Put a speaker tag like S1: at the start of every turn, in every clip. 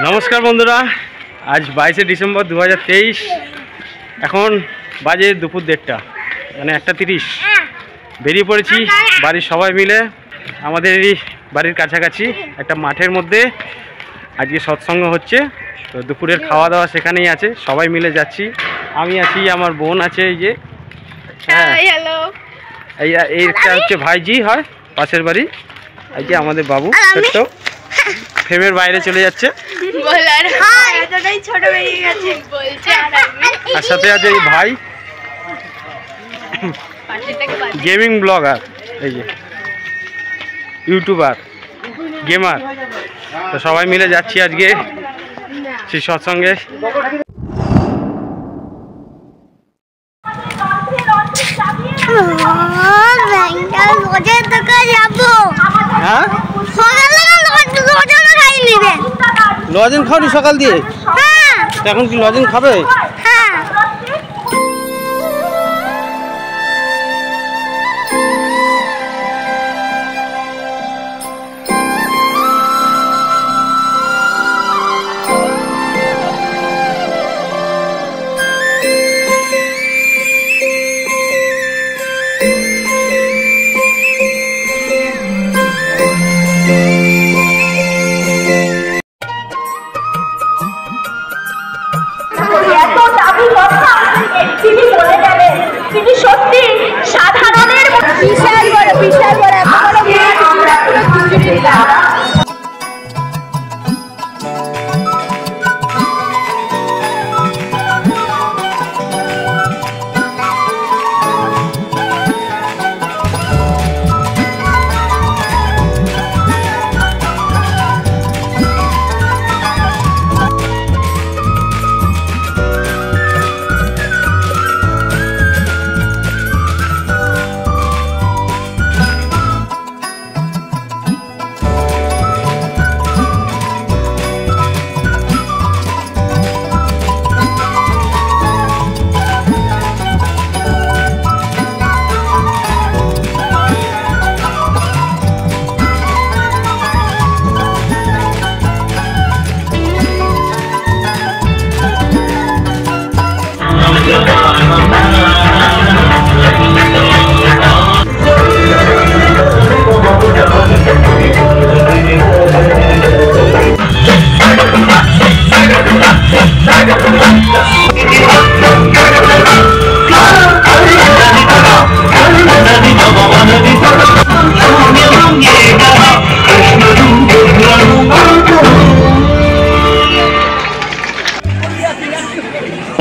S1: नमस्कार बंधुरा आज 22 डिसेम्बर 2023 এখন বাজে দুপুর 1:30 মানে 1:30 বেরিয়ে পড়েছি বাড়ির সবাই মিলে আমাদের এই বাড়ির কাছাকাছি একটা মাঠের মধ্যে আজকে সৎসঙ্গ হচ্ছে। তো দুপুরের খাওয়া দাওয়া সেখানেই আছে, সবাই মিলে যাচ্ছি। আমি আছি, আমার বোন আছে, এই যে হ্যালো, এইটা হচ্ছে ভাইজি হয় পাশের বাড়ি। এই যে আমাদের বাবু ছোট্ট ফ্রেমের বাইরে চলে যাচ্ছে, আর সাথে আছে এই ভাই গেমিং ব্লগার, এই যে ইউটিউবার গেমার। তো সবাই মিলে যাচ্ছি আজকে সেই সৎসঙ্গে। লজেন খাওনি সকাল দিয়ে? এখন কি লজেন খাবে?
S2: তিনি সত্যি সাধারণের বিশাল বড়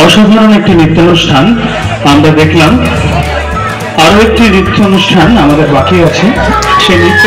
S3: অসাধারণ একটি নৃত্যানুষ্ঠান আমরা দেখলাম। আরো একটি নৃত্য অনুষ্ঠান আমাদের বাকি আছে, সেই নৃত্য